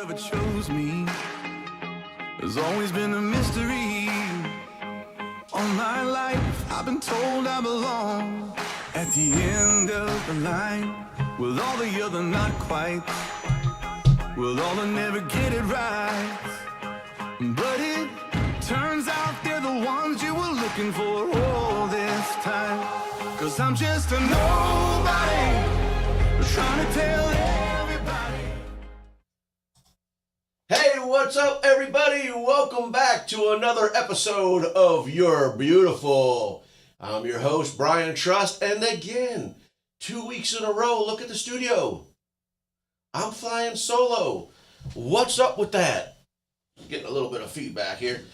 ever chose me has always been a mystery. All my life I've been told I belong at the end of the line with all the other not quite, with all the never get it right. But it turns out they're the ones you were looking for all this time. 'Cause I'm just a nobody trying to tell everybody. Hey, what's up, everybody? Welcome back to another episode of You're Beautiful. I'm your host, Brian Trust, and again, 2 weeks in a row, look at the studio. I'm flying solo. What's up with that? Getting a little bit of feedback here.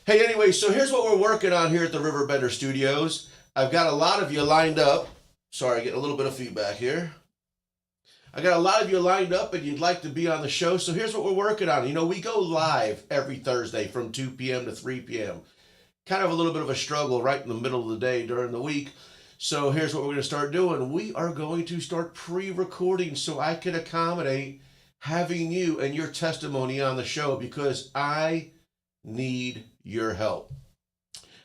Hey, anyway, so here's what we're working on here at the RiverBender Studios. I've got a lot of you lined up. Sorry, getting a little bit of feedback here. I got a lot of you lined up and you'd like to be on the show, so here's what we're working on. You know, we go live every Thursday from 2 p.m. to 3 p.m. Kind of a little bit of a struggle right in the middle of the day during the week. So here's what we're going to start doing. We are going to start pre-recording so I can accommodate having you and your testimony on the show because I need your help.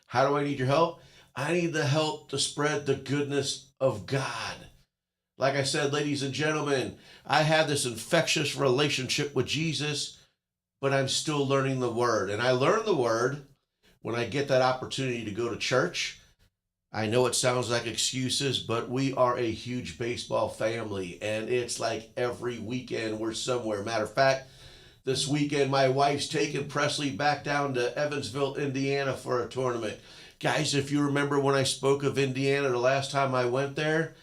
How do I need your help? I need the help to spread the goodness of God. Like I said, ladies and gentlemen, I have this infectious relationship with Jesus, but I'm still learning the Word. And I learn the Word when I get that opportunity to go to church. I know it sounds like excuses, but we are a huge baseball family, and it's like every weekend we're somewhere. Matter of fact, this weekend my wife's taking Presley back down to Evansville, Indiana for a tournament. Guys, if you remember when I spoke of Indiana the last time I went there,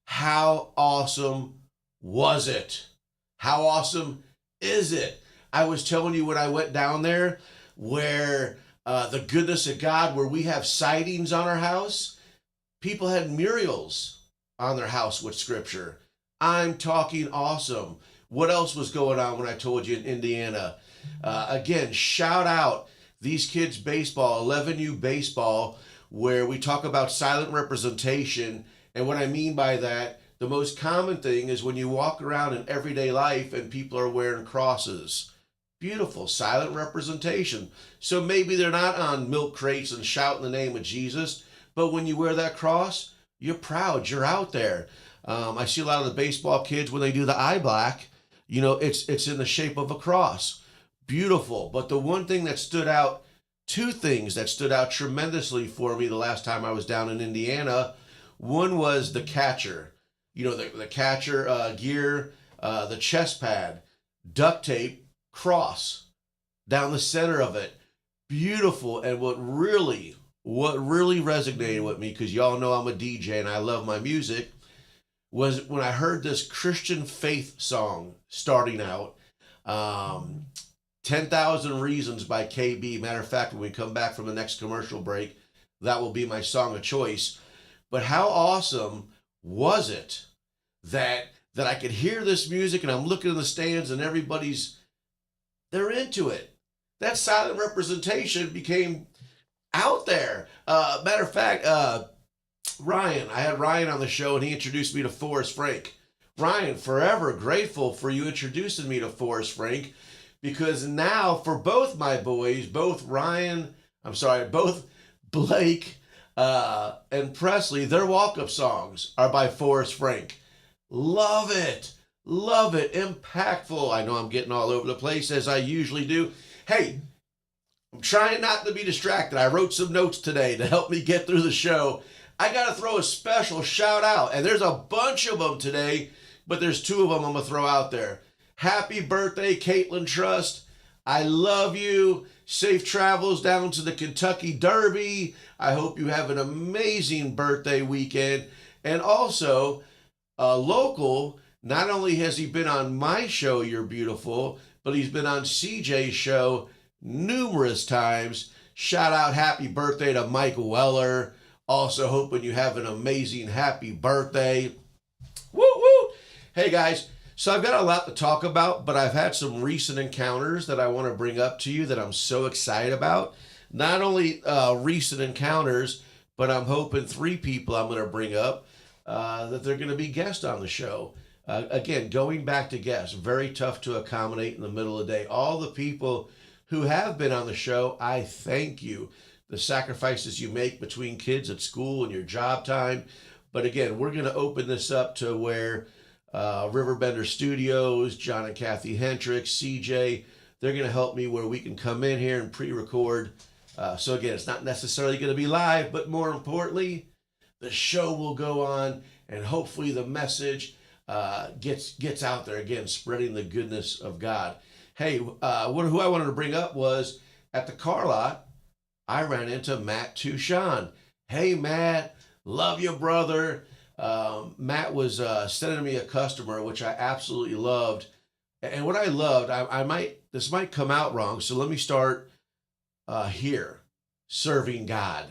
how awesome was it? How awesome is it? I was telling you when I went down there where the goodness of God, where we have sightings on our house, people had murals on their house with scripture. I'm talking awesome. What else was going on when I told you in Indiana? Again, shout out these kids baseball, 11U baseball, where we talk about silent representation. And what I mean by that, the most common thing is when you walk around in everyday life and people are wearing crosses. Beautiful, silent representation. So maybe they're not on milk crates and shouting the name of Jesus, but when you wear that cross, you're proud, you're out there. I see a lot of the baseball kids when they do the eye black, you know, it's in the shape of a cross. Beautiful. But the one thing that stood out, two things that stood out tremendously for me the last time I was down in Indiana. One was the catcher, you know, the catcher gear, the chest pad, duct tape, cross down the center of it. Beautiful. And what really resonated with me, because y'all know I'm a DJ and I love my music, was when I heard this Christian faith song starting out, 10,000 Reasons by KB. Matter of fact, when we come back from the next commercial break, that will be my song of choice. But how awesome was it that I could hear this music and I'm looking in the stands and they're into it. That silent representation became out there. Matter of fact, Ryan, I had Ryan on the show and he introduced me to Forrest Frank. Ryan, forever grateful for you introducing me to Forrest Frank, because now for both my boys, both Blake and Presley, their walk-up songs are by Forrest Frank. Love it. Love it. Impactful. I know I'm getting all over the place as I usually do. Hey, I'm trying not to be distracted. I wrote some notes today to help me get through the show. I got to throw a special shout out, and there's a bunch of them today, but there's two of them I'm going to throw out there. Happy birthday, Caitlin Trust. I love you. Safe travels down to the Kentucky Derby. I hope you have an amazing birthday weekend. And also, local, not only has he been on my show, You're Beautiful, but he's been on CJ's show numerous times. Shout out happy birthday to Mike Weller. Also hoping you have an amazing happy birthday. Woo woo! Hey guys, so I've got a lot to talk about, but I've had some recent encounters that I want to bring up to you that I'm so excited about. Not only recent encounters, but I'm hoping 3 people I'm going to bring up that they're going to be guests on the show. Again, going back to guests, very tough to accommodate in the middle of the day. All the people who have been on the show, I thank you. The sacrifices you make between kids at school and your job time. But again, we're going to open this up to where RiverBender Studios, John and Kathy Hendricks, CJ, they're going to help me where we can come in here and pre-record. So again, it's not necessarily going to be live, but more importantly, the show will go on and hopefully the message gets out there, again, spreading the goodness of God. Hey, who I wanted to bring up was at the car lot, I ran into Matt Touchon. Hey, Matt, love you, brother. Matt was sending me a customer, which I absolutely loved. And what I loved, this might come out wrong, so let me start here, serving God.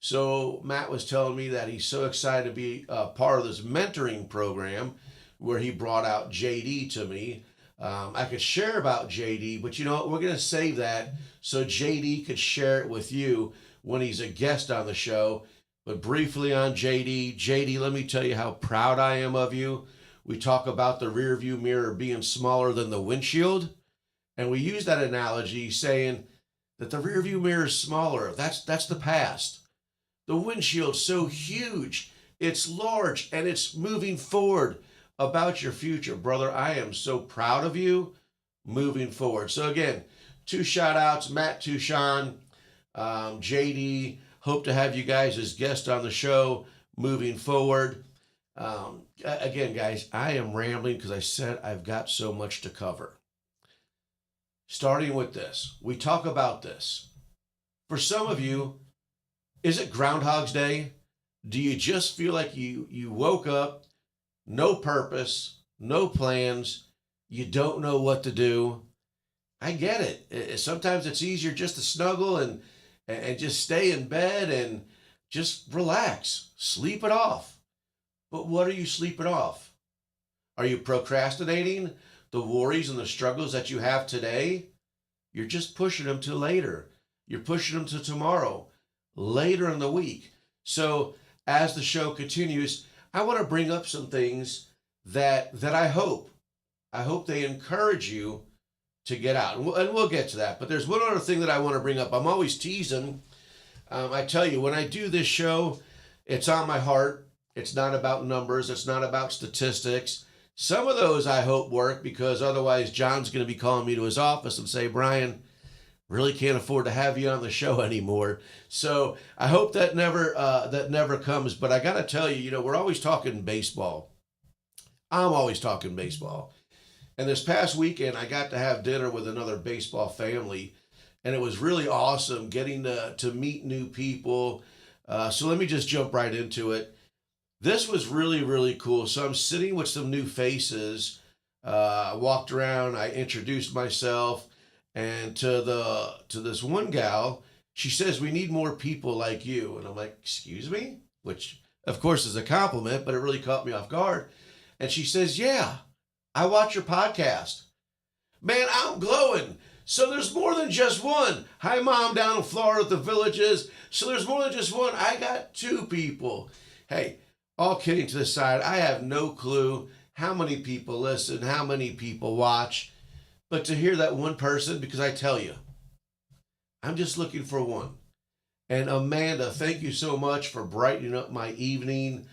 So Matt was telling me that he's so excited to be part of this mentoring program where he brought out JD to me. I could share about JD, but you know what? We're going to save that so JD could share it with you when he's a guest on the show. But briefly on JD, let me tell you how proud I am of you. We talk about the rear view mirror being smaller than the windshield, and we use that analogy saying that the rear view mirror is smaller. That's the past. The windshield's so huge, it's large, and it's moving forward about your future. Brother, I am so proud of you moving forward. So again, 2 shout outs, Matt Touchon, JD, hope to have you guys as guests on the show moving forward. Again, guys, I am rambling because I said I've got so much to cover. Starting with this, we talk about this. For some of you, is it Groundhog's Day? Do you just feel like you woke up, no purpose, no plans, you don't know what to do? I get it. Sometimes it's easier just to snuggle and just stay in bed and just relax, sleep it off. But what are you sleeping off? Are you procrastinating the worries and the struggles that you have today? You're just pushing them to later. You're pushing them to tomorrow, later in the week. So as the show continues, I want to bring up some things that I hope they encourage you to get out. And we'll get to that. But there's one other thing that I want to bring up. I'm always teasing. I tell you, when I do this show, it's on my heart. It's not about numbers. It's not about statistics. Some of those I hope work because otherwise John's going to be calling me to his office and say, Brian, really can't afford to have you on the show anymore. So I hope that never comes. But I got to tell you, we're always talking baseball. I'm always talking baseball. And this past weekend, I got to have dinner with another baseball family. And it was really awesome getting to meet new people. So let me just jump right into it. This was really, really cool. So I'm sitting with some new faces. I walked around. I introduced myself. And to this one gal, she says, we need more people like you. And I'm like, excuse me? Which, of course, is a compliment, but it really caught me off guard. And she says, yeah, I watch your podcast. Man, I'm glowing. So there's more than just one. Hi, Mom, down in Florida at the Villages. So there's more than just one. I got 2 people. Hey, all kidding to the side, I have no clue how many people listen, how many people watch. But to hear that one person, because I tell you, I'm just looking for one. And Amanda, thank you so much for brightening up my evening.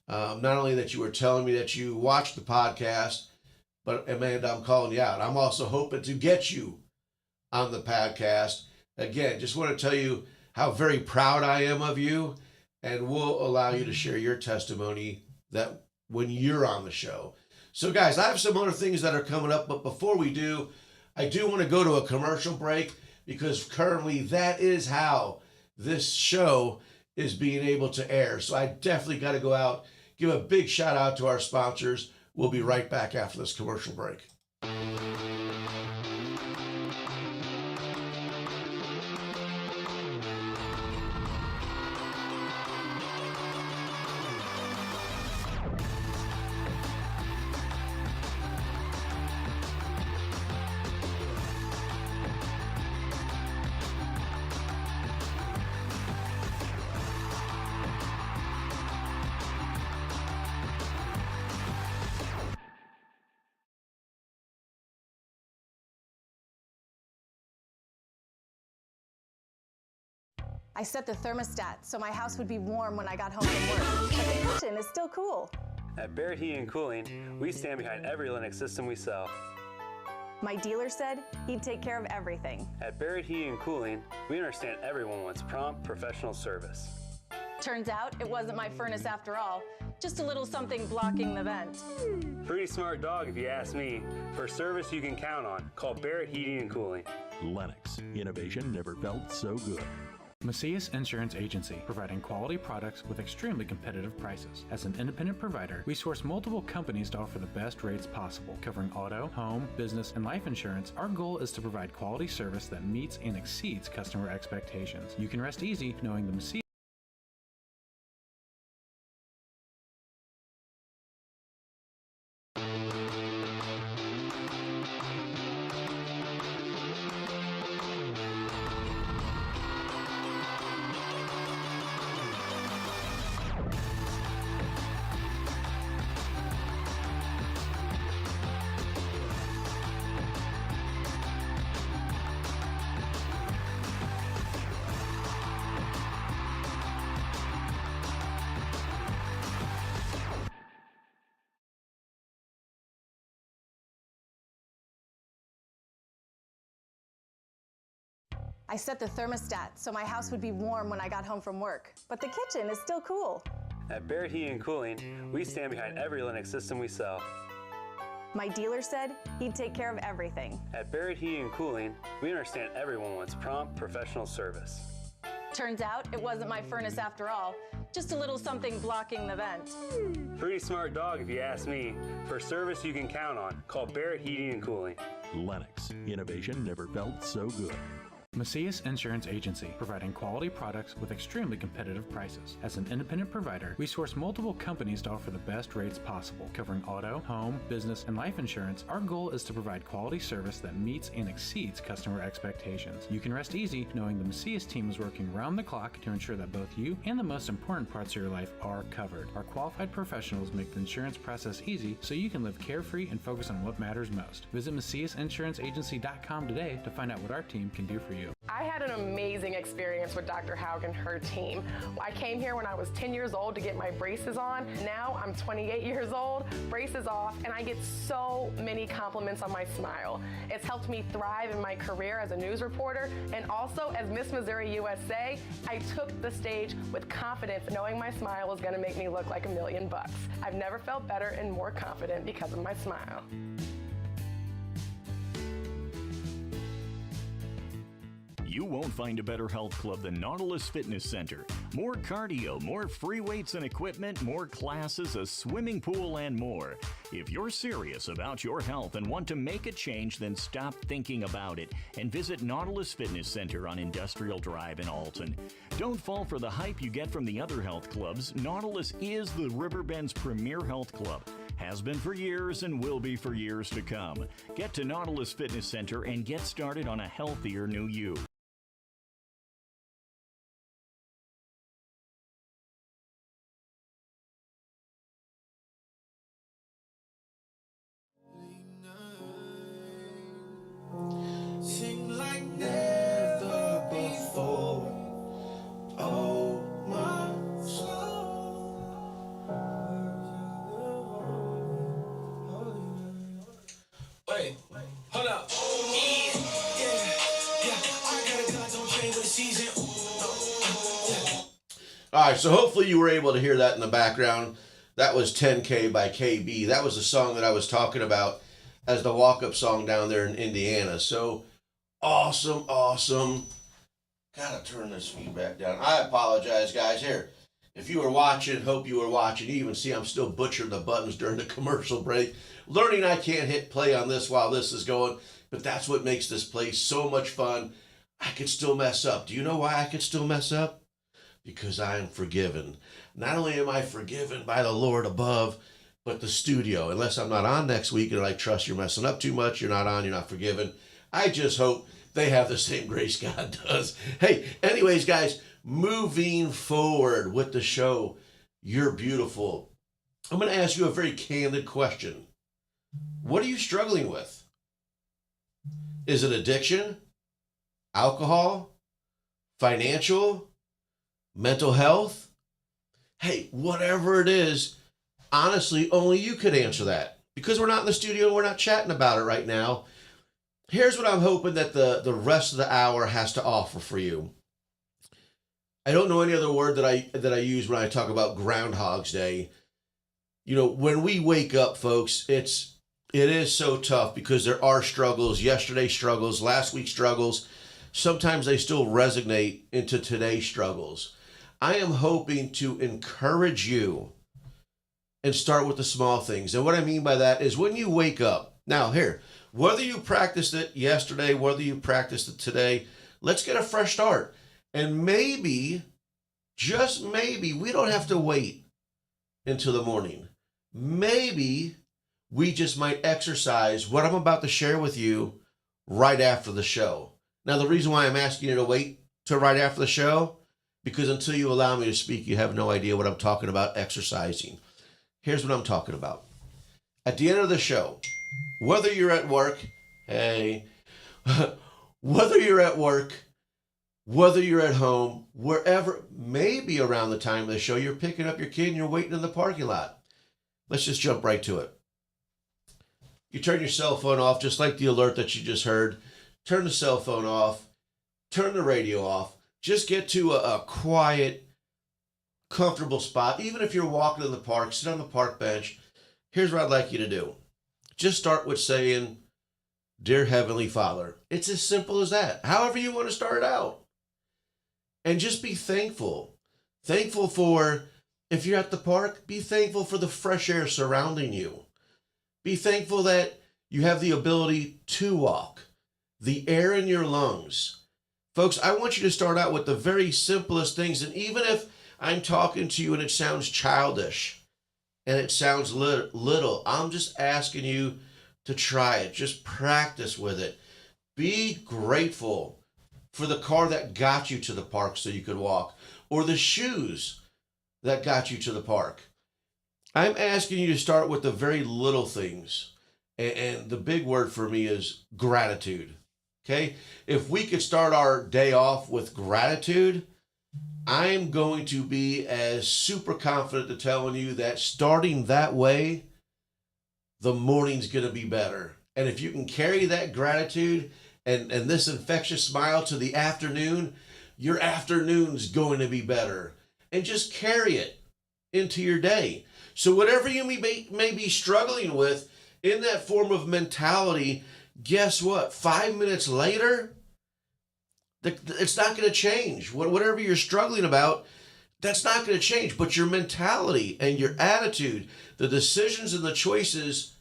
Not only that you were telling me that you watched the podcast, but Amanda, I'm calling you out. I'm also hoping to get you on the podcast. Again, just want to tell you how very proud I am of you, and we'll allow you to share your testimony that when you're on the show. So guys, I have some other things that are coming up, but before we do, I do want to go to a commercial break because currently that is how this show is being able to air. So I definitely got to go out, give a big shout out to our sponsors. We'll be right back after this commercial break. I set the thermostat so my house would be warm when I got home from work, but the kitchen is still cool. At Barrett Heating and Cooling, we stand behind every Linux system we sell. My dealer said he'd take care of everything. At Barrett Heating and Cooling, we understand everyone wants prompt, professional service. Turns out it wasn't my furnace after all, just a little something blocking the vent. Pretty smart dog if you ask me. For service you can count on, call Barrett Heating and Cooling. Lennox. Innovation never felt so good. Macias Insurance Agency, providing quality products with extremely competitive prices. As an independent provider, we source multiple companies to offer the best rates possible, covering auto, home, business, and life insurance. Our goal is to provide quality service that meets and exceeds customer expectations. You can rest easy knowing the Macias I set the thermostat so my house would be warm when I got home from work, but the kitchen is still cool. At Barrett Heating and Cooling, we stand behind every Linux system we sell. My dealer said he'd take care of everything. At Barrett Heating and Cooling, we understand everyone wants prompt, professional service. Turns out it wasn't my furnace after all, just a little something blocking the vent. Pretty smart dog if you ask me. For service you can count on, call Barrett Heating and Cooling. Lennox. Innovation never felt so good. Macias Insurance Agency, providing quality products with extremely competitive prices. As an independent provider, we source multiple companies to offer the best rates possible, covering auto, home, business, and life insurance. Our goal is to provide quality service that meets and exceeds customer expectations. You can rest easy knowing the Macias team is working round the clock to ensure that both you and the most important parts of your life are covered. Our qualified professionals make the insurance process easy so you can live carefree and focus on what matters most. Visit MaciasInsuranceAgency.com today to find out what our team can do for you. I had an amazing experience with Dr. Haug and her team. I came here when I was 10 years old to get my braces on. Now I'm 28 years old, braces off, and I get so many compliments on my smile. It's helped me thrive in my career as a news reporter, and also as Miss Missouri USA, I took the stage with confidence, knowing my smile was gonna make me look like $1,000,000. I've never felt better and more confident because of my smile. You won't find a better health club than Nautilus Fitness Center. More cardio, more free weights and equipment, more classes, a swimming pool, and more. If you're serious about your health and want to make a change, then stop thinking about it and visit Nautilus Fitness Center on Industrial Drive in Alton. Don't fall for the hype you get from the other health clubs. Nautilus is the Riverbend's premier health club. Has been for years and will be for years to come. Get to Nautilus Fitness Center and get started on a healthier new you. Sing like never before. Oh, my soul. Wait, hold up. All right, so hopefully you were able to hear that in the background. That was 10K by KB. That was the song that I was talking about as the walk-up song down there in Indiana. So awesome, awesome. Gotta turn this feedback down. I apologize, guys. Here, if you were watching, hope you were watching. You even see I'm still butchering the buttons during the commercial break. Learning I can't hit play on this while this is going, but that's what makes this place so much fun. I could still mess up. Do you know why I could still mess up? Because I am forgiven. Not only am I forgiven by the Lord above, but the studio. Unless I'm not on next week and I trust you're messing up too much, you're not on, you're not forgiven. I just hope they have the same grace God does. Hey, anyways, guys, moving forward with the show, You're Beautiful. I'm going to ask you a very candid question. What are you struggling with? Is it addiction? Alcohol? Financial? mental health? Hey, whatever it is, honestly, only you could answer that. Because we're not in the studio and we're not chatting about it right now. Here's what I'm hoping that the rest of the hour has to offer for you. I don't know any other word that I use when I talk about Groundhog's Day. You know, when we wake up, folks, it is so tough because there are struggles, yesterday's struggles, last week's struggles. Sometimes they still resonate into today's struggles. I am hoping to encourage you and start with the small things. And what I mean by that is when you wake up, now here, whether you practiced it yesterday, whether you practiced it today, let's get a fresh start. And maybe, just maybe, we don't have to wait until the morning. Maybe we just might exercise what I'm about to share with you right after the show. Now, the reason why I'm asking you to wait till right after the show, because until you allow me to speak, you have no idea what I'm talking about exercising. Here's what I'm talking about. At the end of the show, whether you're at work, whether you're at work, whether you're at home, wherever, maybe around the time of the show, you're picking up your kid and you're waiting in the parking lot. Let's just jump right to it. You turn your cell phone off, just like the alert that you just heard. Turn the cell phone off. Turn the radio off. Just get to a quiet, comfortable spot. Even if you're walking in the park, sit on the park bench. Here's what I'd like you to do. Just start with saying, "Dear Heavenly Father." It's as simple as that. However you want to start out. And just be thankful. Thankful for, if you're at the park, be thankful for the fresh air surrounding you. Be thankful that you have the ability to walk. The air in your lungs. Folks, I want you to start out with the very simplest things. And even if I'm talking to you and it sounds childish and it sounds little, I'm just asking you to try it. Just practice with it. Be grateful for the car that got you to the park so you could walk, or the shoes that got you to the park. I'm asking you to start with the very little things. And the big word for me is gratitude. Okay? If we could start our day off with gratitude, I'm going to be as super confident to telling you that starting that way, the morning's going to be better. And if you can carry that gratitude and this infectious smile to the afternoon, your afternoon's going to be better. And just carry it into your day. So whatever you may be struggling with in that form of mentality, guess what? 5 minutes later, it's not going to change. Whatever you're struggling about, that's not going to change. But your mentality and your attitude, the decisions and the choices,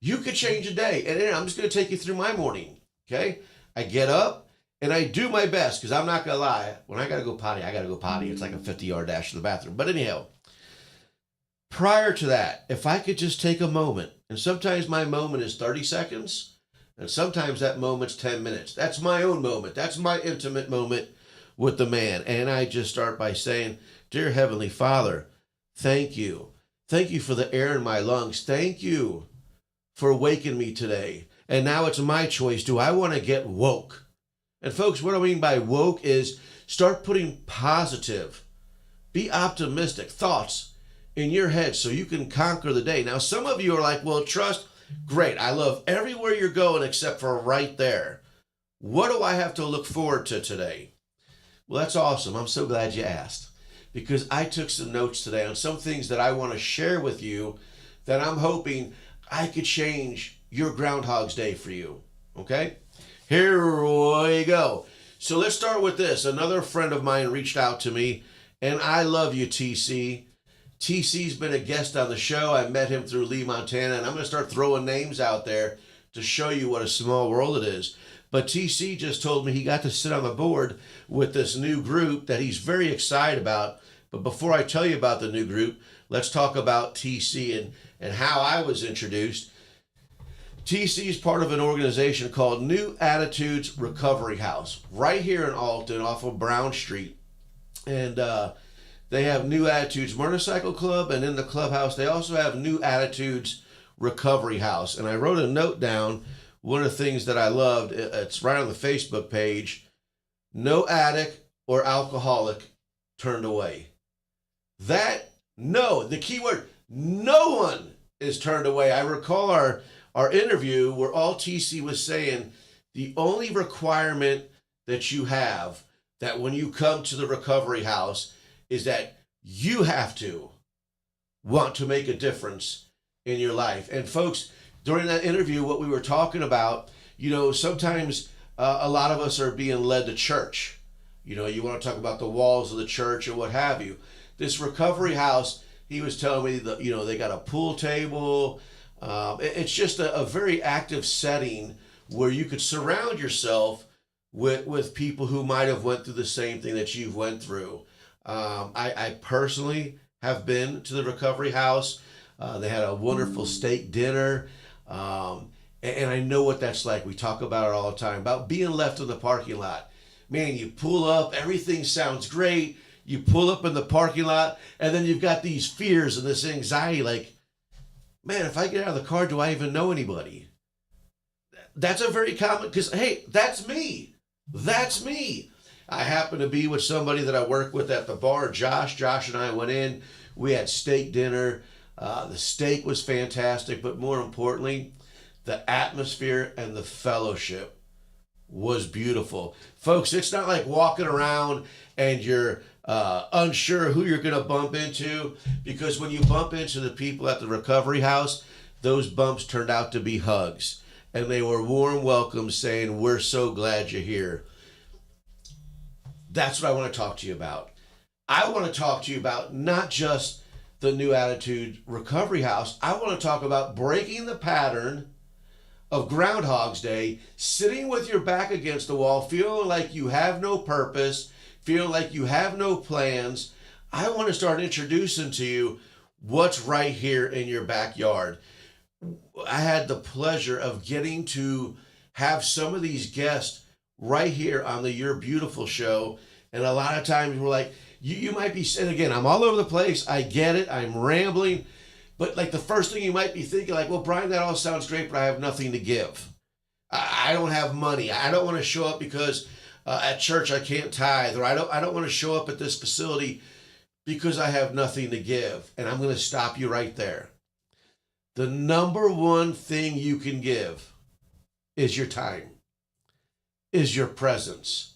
you could change a day. And I'm just going to take you through my morning. Okay? I get up and I do my best, because I'm not going to lie. When I got to go potty, I got to go potty. It's like a 50-yard dash to the bathroom. But anyhow, prior to that, if I could just take a moment, and sometimes my moment is 30 seconds, and sometimes that moment's 10 minutes. That's my own moment. That's my intimate moment with the man. And I just start by saying, "Dear Heavenly Father, thank you. Thank you for the air in my lungs. Thank you for waking me today. And now it's my choice. Do I want to get woke?" And folks, what I mean by woke is start putting positive, be optimistic thoughts in your head so you can conquer the day. Now, some of you are like, "Well, Trust, great. I love everywhere you're going except for right there. What do I have to look forward to today?" Well, that's awesome. I'm so glad you asked, because I took some notes today on some things that I want to share with you that I'm hoping I could change your Groundhog's Day for you. Okay? Here we go. So let's start with this. Another friend of mine reached out to me, and I love you, TC. TC's been a guest on the show. I met him through Lee, Montana, and I'm going to start throwing names out there to show you what a small world it is. But TC just told me he got to sit on the board with this new group that he's very excited about. But before I tell you about the new group, let's talk about TC and how I was introduced. TC is part of an organization called New Attitudes Recovery House, right here in Alton off of Brown Street. And they have New Attitudes Motorcycle Club, and in the clubhouse, they also have New Attitudes Recovery House. And I wrote a note down, one of the things that I loved, it's right on the Facebook page: "No addict or alcoholic turned away. The key word, no one is turned away. I recall our interview where all TC was saying the only requirement that you have that when you come to the recovery house is that you have to want to make a difference in your life. And folks, during that interview, what we were talking about, sometimes a lot of us are being led to church. You want to talk about the walls of the church or what have you. This recovery house, he was telling me that, they got a pool table. It's just a very active setting where you could surround yourself with people who might have went through the same thing that you've went through. I personally have been to the recovery house. They had a wonderful steak dinner. And I know what that's like. We talk about it all the time, about being left in the parking lot. Man, you pull up, everything sounds great. You pull up in the parking lot, and then you've got these fears and this anxiety like, man, if I get out of the car, do I even know anybody? That's a very common, because, hey, that's me. That's me. I happen to be with somebody that I work with at the bar, Josh. Josh and I went in. We had steak dinner. The steak was fantastic, but more importantly, the atmosphere and the fellowship was beautiful. Folks, it's not like walking around and you're unsure who you're going to bump into, because when you bump into the people at the recovery house, those bumps turned out to be hugs. And they were warm welcomes saying, we're so glad you're here. That's what I want to talk to you about. I want to talk to you about not just the New Attitude Recovery House. I want to talk about breaking the pattern of Groundhog's Day, sitting with your back against the wall, feeling like you have no purpose, feeling like you have no plans. I want to start introducing to you what's right here in your backyard. I had the pleasure of getting to have some of these guests right here on the You're Beautiful show. And a lot of times we're like, you might be, and again, I'm all over the place. I get it. I'm rambling. But like the first thing you might be thinking, like, well, Brian, that all sounds great, but I have nothing to give. I don't have money. I don't want to show up because at church I can't tithe, or I don't want to show up at this facility because I have nothing to give. And I'm going to stop you right there. The number one thing you can give is your time, is your presence.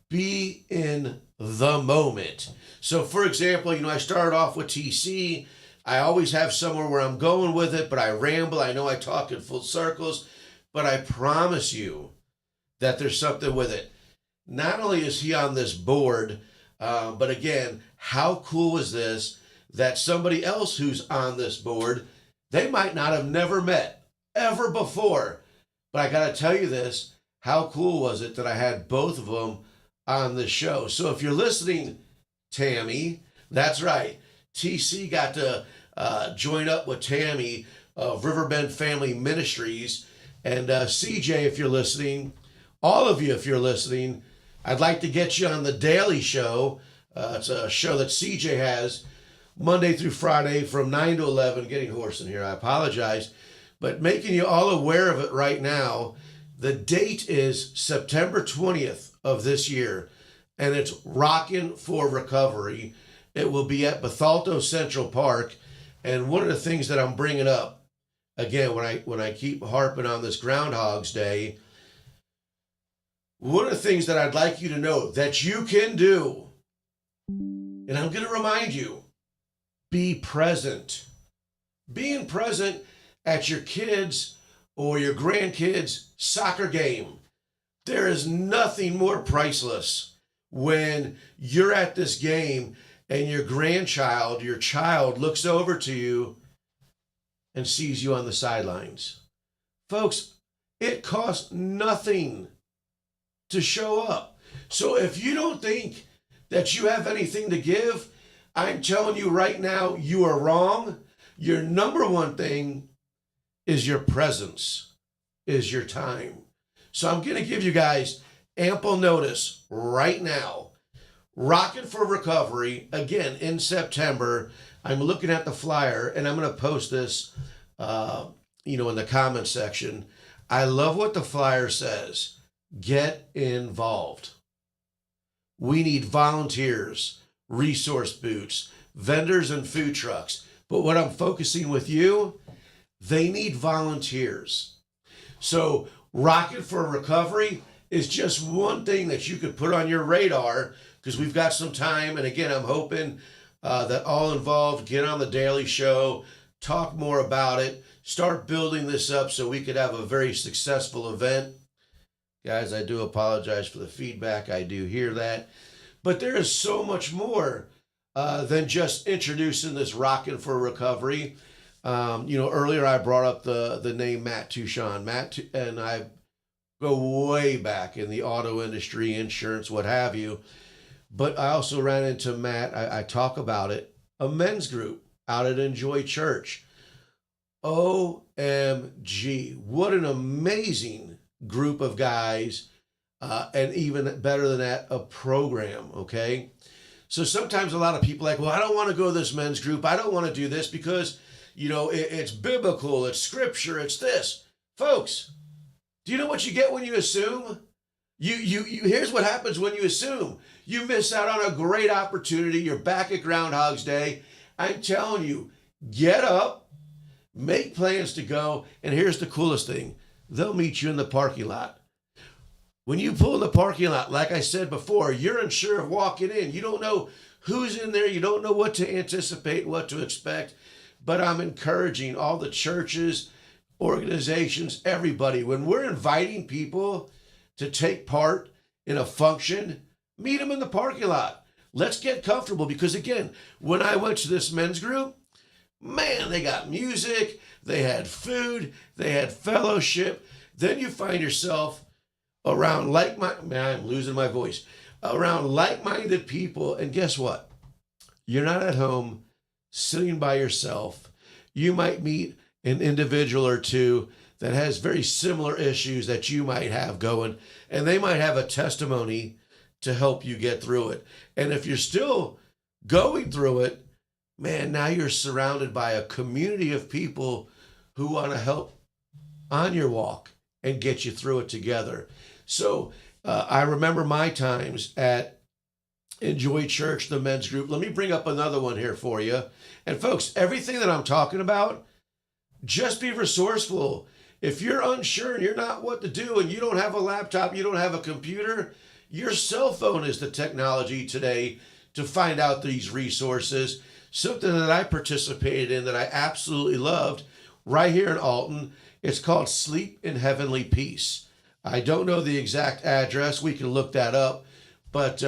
Be in the moment. So for example, I started off with TC. I always have somewhere where I'm going with it, but I ramble. I know I talk in full circles, but I promise you that there's something with it. Not only is he on this board, but again, how cool is this that somebody else who's on this board, they might not have never met ever before. But I got to tell you this, how cool was it that I had both of them on the show? So if you're listening, Tammy, that's right. TC got to join up with Tammy of RiverBend Family Ministries. And CJ, if you're listening, all of you, if you're listening, I'd like to get you on the Daily Show. It's a show that CJ has Monday through Friday from 9 to 11. Getting hoarse in here, I apologize. But making you all aware of it right now, the date is September 20th of this year, and it's Rockin' for Recovery. It will be at Bethalto Central Park. And one of the things that I'm bringing up, again, when I keep harping on this Groundhog's Day, one of the things that I'd like you to know that you can do, and I'm going to remind you, be present. Being present at your kids' or your grandkids' soccer game. There is nothing more priceless when you're at this game and your grandchild, your child, looks over to you and sees you on the sidelines. Folks, it costs nothing to show up. So if you don't think that you have anything to give, I'm telling you right now, you are wrong. Your number one thing is your presence, is your time. So I'm going to give you guys ample notice right now. Rockin' for Recovery, again, in September. I'm looking at the flyer, and I'm going to post this, in the comment section. I love what the flyer says. Get involved. we need volunteers, resource boots, vendors, and food trucks. But what I'm focusing with you, they need volunteers. So Rocket for Recovery is just one thing that you could put on your radar because we've got some time. And again, I'm hoping that all involved get on the daily show, talk more about it, start building this up so we could have a very successful event. Guys, I do apologize for the feedback. I do hear that. But there is so much more than just introducing this Rockin' for Recovery. Earlier I brought up the name Matt Touchon. And I go way back in the auto industry, insurance, what have you. But I also ran into Matt. I talk about it. A men's group out at Enjoy Church. OMG. What an amazing group of guys. And even better than that, a program, okay? So sometimes a lot of people are like, well, I don't want to go to this men's group. I don't want to do this because, it's biblical, it's scripture, it's this. Folks, do you know what you get when you assume? Here's what happens when you assume. You miss out on a great opportunity. You're back at Groundhog's Day. I'm telling you, get up, make plans to go, and here's the coolest thing. They'll meet you in the parking lot. When you pull in the parking lot, like I said before, you're unsure of walking in. You don't know who's in there. You don't know what to anticipate, what to expect. But I'm encouraging all the churches, organizations, everybody. When we're inviting people to take part in a function, meet them in the parking lot. Let's get comfortable because, again, when I went to this men's group, man, they got music, they had food, they had fellowship. Then you find yourself around I'm losing my voice, around like-minded people. And guess what? You're not at home sitting by yourself. You might meet an individual or two that has very similar issues that you might have going, and they might have a testimony to help you get through it. And if you're still going through it, man, now you're surrounded by a community of people who want to help on your walk and get you through it together. So I remember my times at Enjoy Church, the men's group. Let me bring up another one here for you. And folks, everything that I'm talking about, just be resourceful. If you're unsure and you're not what to do and you don't have a laptop, you don't have a computer, your cell phone is the technology today to find out these resources. Something that I participated in that I absolutely loved right here in Alton. It's called Sleep in Heavenly Peace. I don't know the exact address. We can look that up, but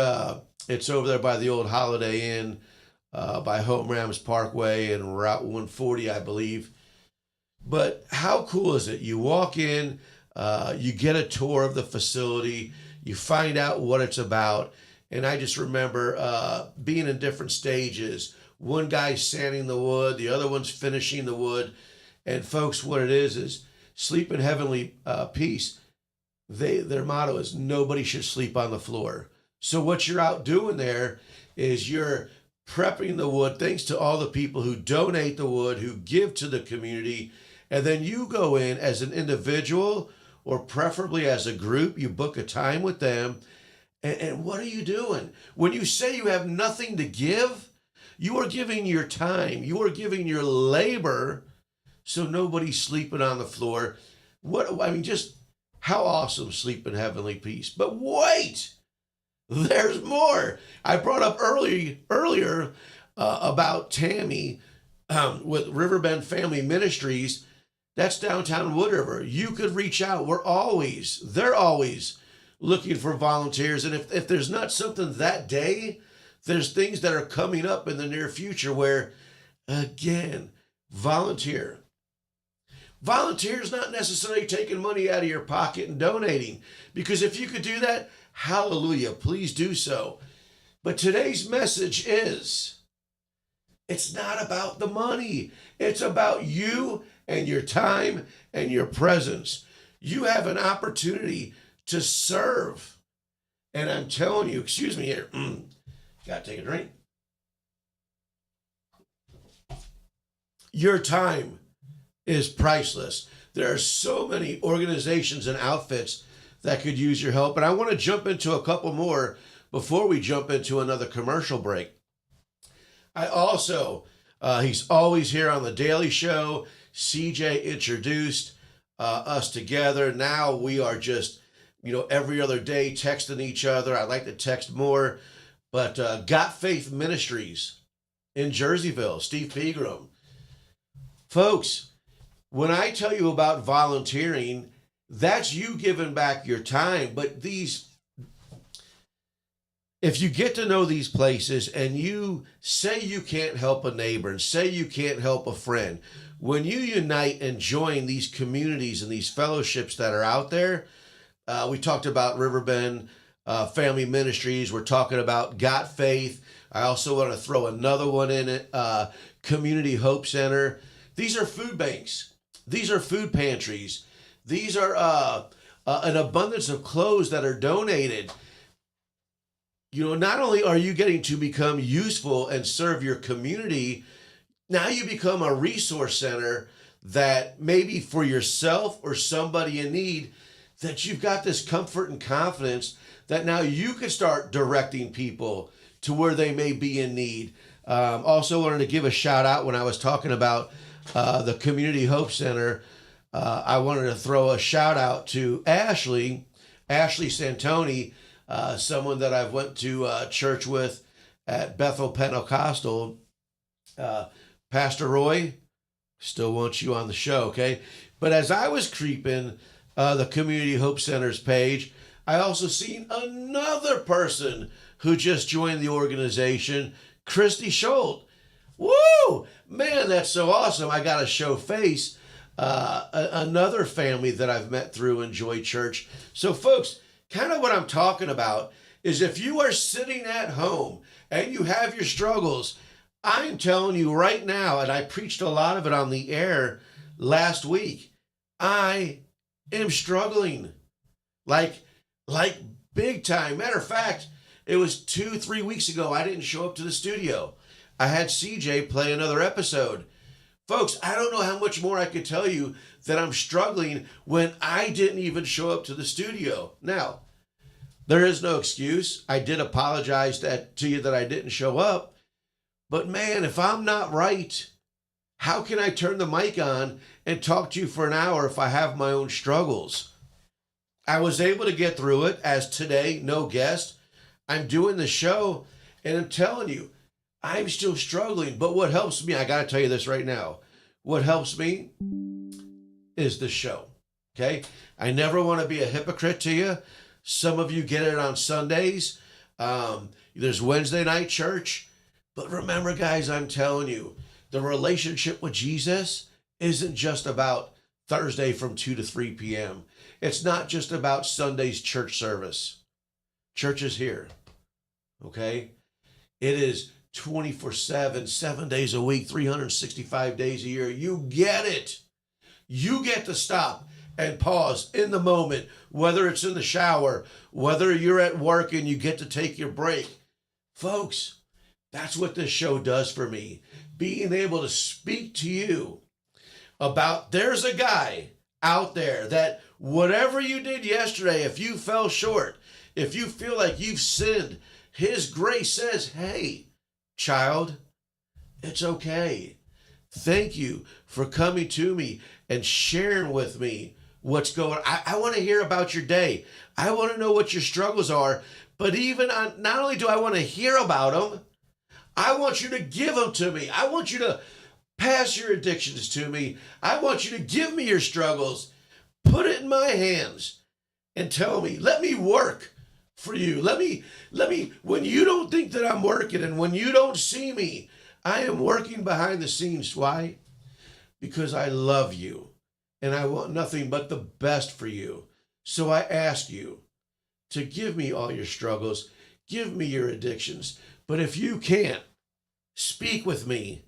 it's over there by the old Holiday Inn, by Home Rams Parkway and Route 140, I believe. But how cool is it? You walk in, you get a tour of the facility, you find out what it's about. And I just remember being in different stages. One guy's sanding the wood, the other one's finishing the wood. And folks, what it is sleep in heavenly peace. Their motto is nobody should sleep on the floor. So what you're out doing there is you're prepping the wood, thanks to all the people who donate the wood, who give to the community. And then you go in as an individual or preferably as a group, you book a time with them. And what are you doing? When you say you have nothing to give, you are giving your time, you are giving your labor so nobody's sleeping on the floor. Just how awesome, sleep in heavenly peace. But wait, there's more. I brought up earlier about Tammy with Riverbend Family Ministries. That's downtown Wood River. You could reach out. They're always looking for volunteers. And if there's not something that day, there's things that are coming up in the near future where, again, volunteer. Volunteer is not necessarily taking money out of your pocket and donating, because if you could do that, hallelujah, please do so. But today's message is, it's not about the money. It's about you and your time and your presence. You have an opportunity to serve. And I'm telling you, excuse me here, gotta take a drink. Your time is priceless. There are so many organizations and outfits that could use your help. And I want to jump into a couple more, before we jump into another commercial break, I also, he's always here on the Daily Show. CJ introduced us together. Now we are just, every other day texting each other. I like to text more, but Got Faith Ministries in Jerseyville, Steve Pegram. Folks, when I tell you about volunteering, that's you giving back your time. But if you get to know these places and you say you can't help a neighbor and say you can't help a friend, when you unite and join these communities and these fellowships that are out there, we talked about RiverBend Family Ministries. We're talking about Got Faith. I also want to throw another one in it, Community Hope Center. These are food banks. These are food pantries. These are an abundance of clothes that are donated. Not only are you getting to become useful and serve your community, now you become a resource center that maybe for yourself or somebody in need, that you've got this comfort and confidence that now you can start directing people to where they may be in need. Also wanted to give a shout out when I was talking about the Community Hope Center. I wanted to throw a shout out to Ashley Santoni, someone that I've went to church with at Bethel Pentecostal. Pastor Roy, still want you on the show, okay? But as I was creeping the Community Hope Center's page, I also seen another person who just joined the organization, Christy Schultz. Woo! Man, that's so awesome. I got to show face. Another family that I've met through Enjoy Church. So folks, kind of what I'm talking about is if you are sitting at home and you have your struggles, I'm telling you right now, and I preached a lot of it on the air last week, I am struggling like big time. Matter of fact, it was 2-3 weeks ago, I didn't show up to the studio. I had CJ play another episode. Folks, I don't know how much more I could tell you that I'm struggling when I didn't even show up to the studio. Now, there is no excuse. I did apologize to you that I didn't show up. But man, if I'm not right, how can I turn the mic on and talk to you for an hour if I have my own struggles? I was able to get through it, as today, no guest. I'm doing the show, and I'm telling you, I'm still struggling. But what helps me, I got to tell you this right now, what helps me is the show, okay? I never want to be a hypocrite to you. Some of you get it on Sundays. There's Wednesday night church. But remember, guys, I'm telling you, the relationship with Jesus isn't just about Thursday from 2 to 3 p.m. It's not just about Sunday's church service. Church is here, okay? It is 24/7, 7 days a week, 365 days a year. You get it. You get to stop and pause in the moment, whether it's in the shower, whether you're at work and you get to take your break. Folks, that's what this show does for me. Being able to speak to you about there's a guy out there that whatever you did yesterday, if you fell short, if you feel like you've sinned, his grace says, hey, child, it's okay. Thank you for coming to me and sharing with me what's going on. I want to hear about your day. I want to know what your struggles are. But not only do I want to hear about them, I want you to give them to me. I want you to pass your addictions to me. I want you to give me your struggles. Put it in my hands and tell me, let me work for you. Let me, when you don't think that I'm working and when you don't see me, I am working behind the scenes. Why? Because I love you and I want nothing but the best for you. So I ask you to give me all your struggles, give me your addictions. But if you can't speak with me,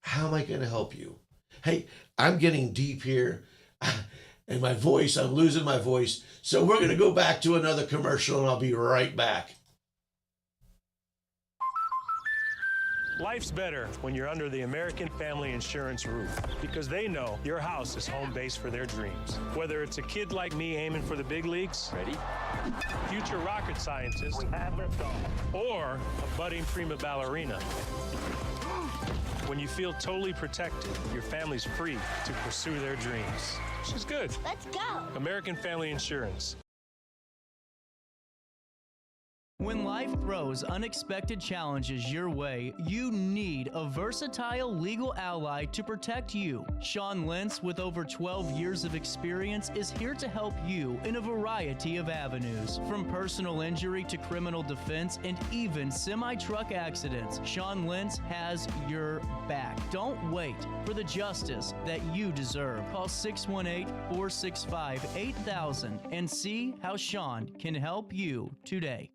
how am I going to help you? Hey, I'm getting deep here and my voice, I'm losing my voice. So we're going to go back to another commercial and I'll be right back. Life's better when you're under the American Family Insurance roof because they know your house is home base for their dreams. Whether it's a kid like me aiming for the big leagues, ready? Future rocket scientist, we have liftoff, or a budding prima ballerina. When you feel totally protected, your family's free to pursue their dreams. She's good. Let's go. American Family Insurance. When life throws unexpected challenges your way, you need a versatile legal ally to protect you. Sean Lentz, with over 12 years of experience, is here to help you in a variety of avenues. From personal injury to criminal defense and even semi-truck accidents, Sean Lentz has your back. Don't wait for the justice that you deserve. Call 618-465-8000 and see how Sean can help you today.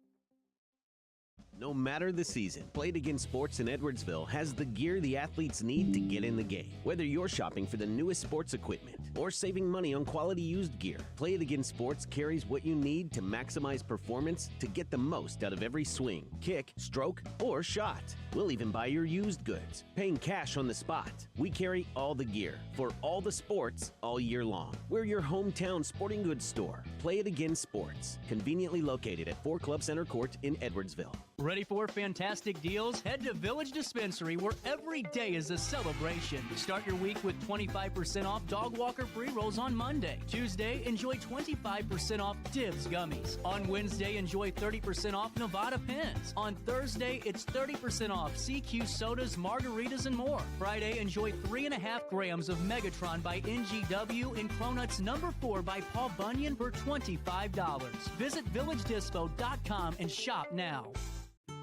No matter the season, Play It Again Sports in Edwardsville has the gear the athletes need to get in the game. Whether you're shopping for the newest sports equipment or saving money on quality used gear, Play It Again Sports carries what you need to maximize performance to get the most out of every swing, kick, stroke, or shot. We'll even buy your used goods, paying cash on the spot. We carry all the gear for all the sports all year long. We're your hometown sporting goods store. Play It Again Sports, conveniently located at 4 Club Center Court in Edwardsville. Ready for fantastic deals? Head to Village Dispensary, where every day is a celebration. Start your week with 25% off Dog Walker pre-rolls on Monday. Tuesday, enjoy 25% off Dibs gummies. On Wednesday, enjoy 30% off Nevada pens. On Thursday, it's 30% off CQ sodas, margaritas, and more. Friday, enjoy 3.5 grams of Megatron by NGW and Cronuts number 4 by Paul Bunyan for $25. Visit villagedispo.com and shop now.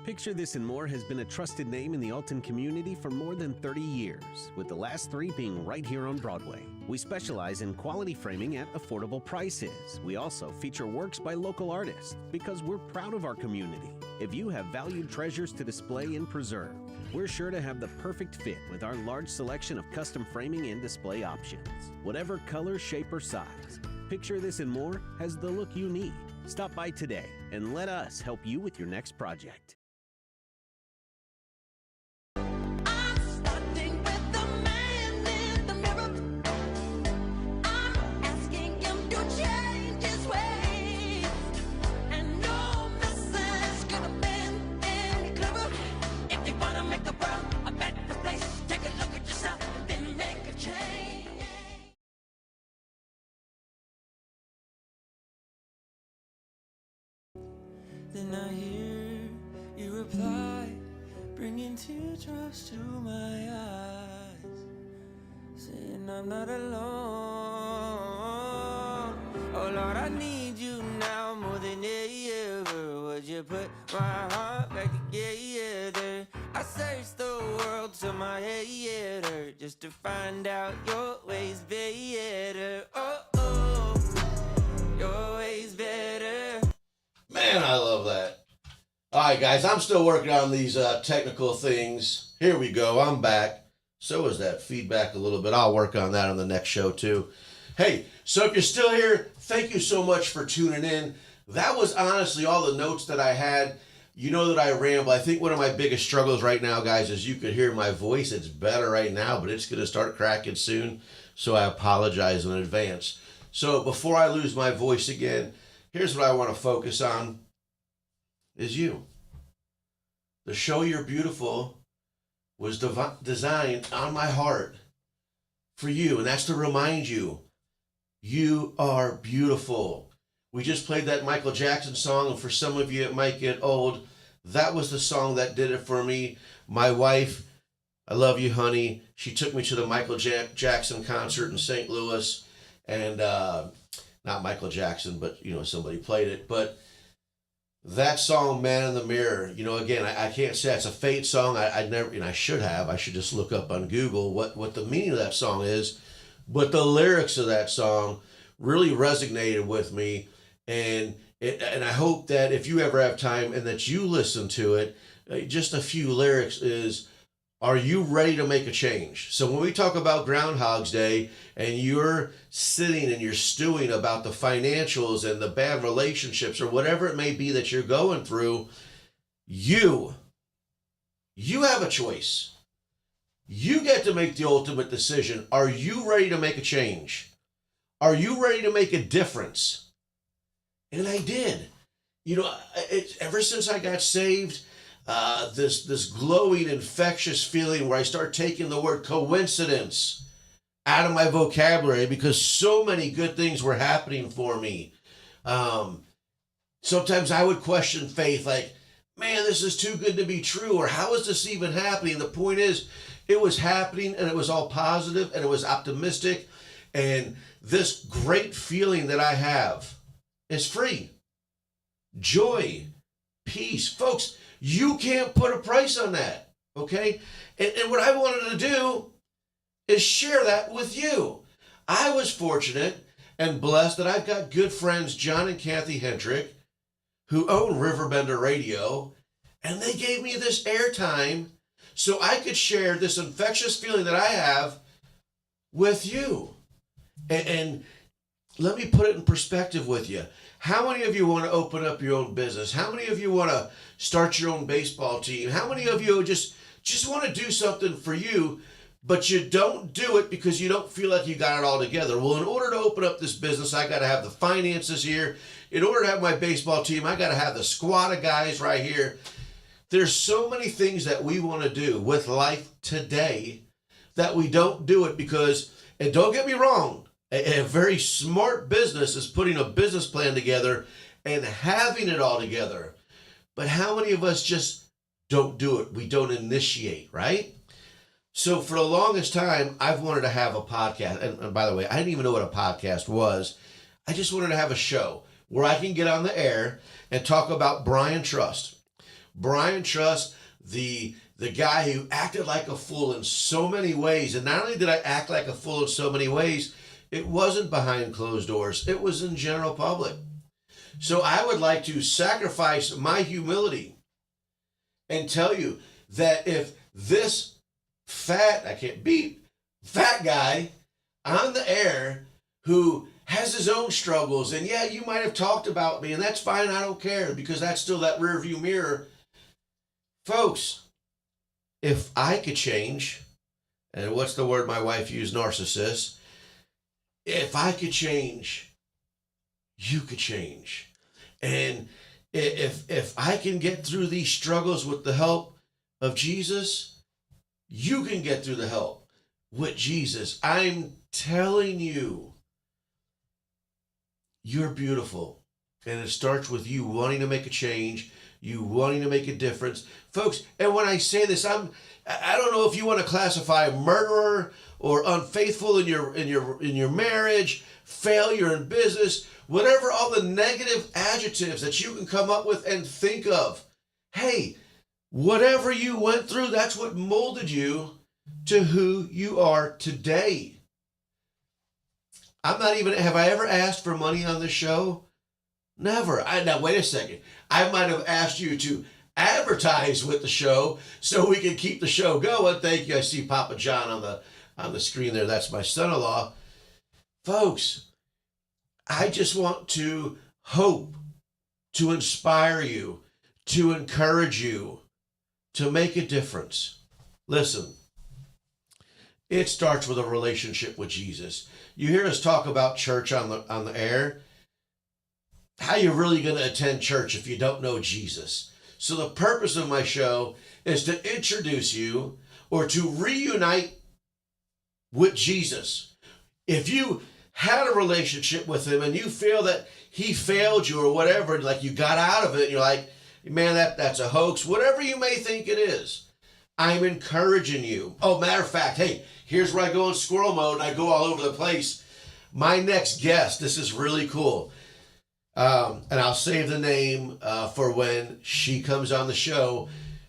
Picture This and More has been a trusted name in the Alton community for more than 30 years, with the last 3 being right here on Broadway. We specialize in quality framing at affordable prices. We also feature works by local artists because we're proud of our community. If you have valued treasures to display and preserve, we're sure to have the perfect fit with our large selection of custom framing and display options. Whatever color, shape, or size, Picture This and More has the look you need. Stop by today and let us help you with your next project. Then I hear you reply, bringing teardrops to my eyes, saying I'm not alone. Oh Lord, I need you now more than ever. Would you put my heart back together? I searched the world till my head hurt just to find out your ways better. Oh, oh, your ways better. Man, I love that. All right, guys, I'm still working on these technical things. Here we go. I'm back. So is that feedback a little bit. I'll work on that on the next show, too. Hey, so if you're still here, thank you so much for tuning in. That was honestly all the notes that I had. You know that I ramble. I think one of my biggest struggles right now, guys, is you could hear my voice. It's better right now, but it's going to start cracking soon. So I apologize in advance. So before I lose my voice again, here's what I want to focus on is you. The show You're Beautiful was designed on my heart for you, and that's to remind you, you are beautiful. We just played that Michael Jackson song, and for some of you it might get old. That was the song that did it for me. My wife, I love you, honey. She took me to the Michael Jackson concert in St. Louis, and not Michael Jackson, but, you know, somebody played it. But that song, Man in the Mirror, you know, again, I can't say it's a Fate song. I never, and I should just look up on Google what the meaning of that song is. But the lyrics of that song really resonated with me. And I hope that if you ever have time and that you listen to it, just a few lyrics is, are you ready to make a change? So when we talk about Groundhog's Day and you're sitting and you're stewing about the financials and the bad relationships or whatever it may be that you're going through, you You have a choice. You get to make the ultimate decision. Are you ready to make a change? Are you ready to make a difference? And I did. You know, ever since I got saved, this glowing, infectious feeling where I start taking the word coincidence out of my vocabulary because so many good things were happening for me. Sometimes I would question faith, like, man, this is too good to be true, or how is this even happening? The point is, it was happening, and it was all positive, and it was optimistic, and this great feeling that I have is free. Joy, peace. Folks, you can't put a price on that, okay? And what I wanted to do is share that with you. I was fortunate and blessed that I've got good friends, John and Kathy Hendrick, who own RiverBender Radio, and they gave me this airtime so I could share this infectious feeling that I have with you. And let me put it in perspective with you. How many of you want to open up your own business? How many of you want to start your own baseball team? How many of you just want to do something for you, but you don't do it because you don't feel like you got it all together? Well, in order to open up this business, I got to have the finances here. In order to have my baseball team, I got to have the squad of guys right here. There's so many things that we want to do with life today that we don't do it because, and don't get me wrong, a very smart business is putting a business plan together and having it all together. But how many of us just don't do it? We don't initiate, right? So for the longest time, I've wanted to have a podcast. And by the way, I didn't even know what a podcast was. I just wanted to have a show where I can get on the air and talk about Brian Trust. Brian Trust, the guy who acted like a fool in so many ways. And not only did I act like a fool in so many ways, it wasn't behind closed doors. It was in general public. So I would like to sacrifice my humility and tell you that if this fat guy on the air who has his own struggles, and yeah, you might have talked about me, and that's fine, I don't care, because that's still that rear view mirror. Folks, if I could change, and what's the word my wife used, narcissist, if I could change, you could change. And if I can get through these struggles with the help of Jesus, you can get through the help with Jesus. I'm telling you, you're beautiful. And it starts with you wanting to make a change, you wanting to make a difference. Folks, and when I say this, I don't know if you want to classify murderer or unfaithful in your marriage, failure in business, whatever all the negative adjectives that you can come up with and think of. Hey, whatever you went through, that's what molded you to who you are today. Have I ever asked for money on this show? Never. Now, wait a second. I might have asked you to advertise with the show so we can keep the show going. Thank you. I see Papa John on the screen there. That's my son-in-law. Folks, I just want to hope, to inspire you, to encourage you, to make a difference. Listen, it starts with a relationship with Jesus. You hear us talk about church on the air. How you really going to attend church if you don't know Jesus? So the purpose of my show is to introduce you or to reunite with Jesus. If you had a relationship with him and you feel that he failed you or whatever, like you got out of it, and you're like, man, that's a hoax, whatever you may think it is, I'm encouraging you. Oh, matter of fact, hey, here's where I go in squirrel mode and I go all over the place. My next guest, this is really cool. And I'll save the name for when she comes on the show.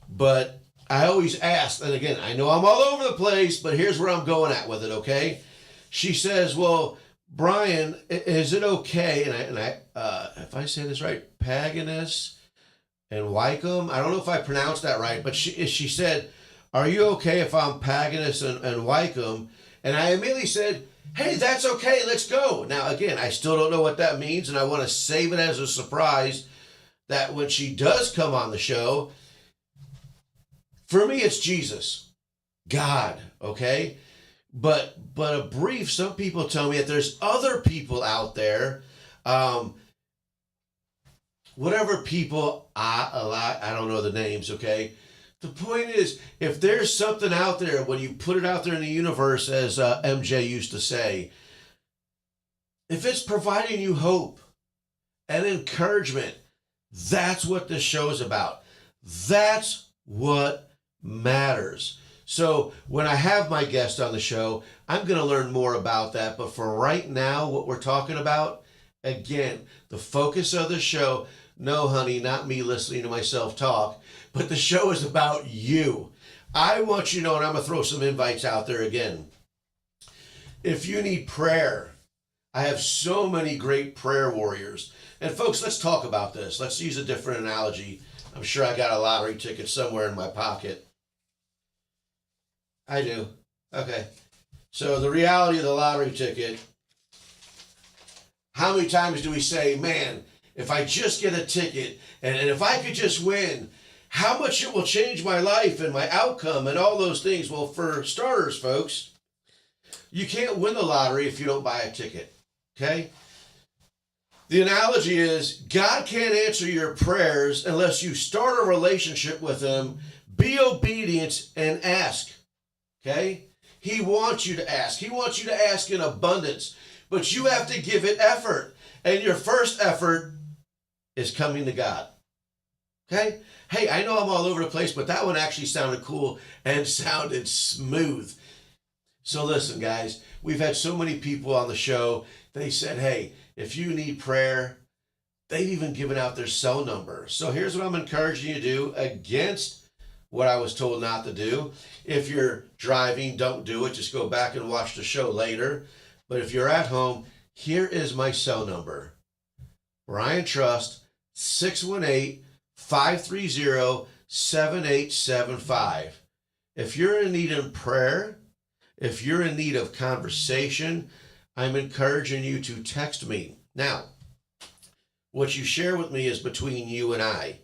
But I always ask, and again, I know I'm all over the place, but here's where I'm going at with it, okay? She says, well, Brian, is it okay? And I if I say this right, Paganus and Wycombe, I don't know if I pronounced that right, but she said, are you okay if I'm Paganus and Wycombe? And I immediately said, hey, that's okay, let's go. Now, again, I still don't know what that means, and I want to save it as a surprise that when she does come on the show, For me, it's Jesus, God, okay? But a brief, some people tell me that there's other people out there, whatever people, I don't know the names, okay? The point is, if there's something out there, when you put it out there in the universe, as MJ used to say, if it's providing you hope and encouragement, that's what this show is about. That's what matters. So when I have my guest on the show, I'm going to learn more about that. But for right now, what we're talking about, again, the focus of the show, no, honey, not me listening to myself talk, but the show is about you. I want you to know, and I'm going to throw some invites out there again. If you need prayer, I have so many great prayer warriors. And folks, let's talk about this. Let's use a different analogy. I'm sure I got a lottery ticket somewhere in my pocket. I do. Okay. So the reality of the lottery ticket, how many times do we say, man, if I just get a ticket and if I could just win, how much it will change my life and my outcome and all those things? Well, for starters, folks, you can't win the lottery if you don't buy a ticket. Okay? The analogy is God can't answer your prayers unless you start a relationship with him, be obedient, and ask. Okay? He wants you to ask. He wants you to ask in abundance. But you have to give it effort. And your first effort is coming to God. Okay? Hey, I know I'm all over the place, but that one actually sounded cool and sounded smooth. So listen, guys, we've had so many people on the show. They said, hey, if you need prayer, they've even given out their cell number. So here's what I'm encouraging you to do against what I was told not to do. If you're driving, don't do it. Just go back and watch the show later. But if you're at home, here is my cell number. Brian Trust, 618-530-7875. If you're in need of prayer, if you're in need of conversation, I'm encouraging you to text me. Now, what you share with me is between you and I.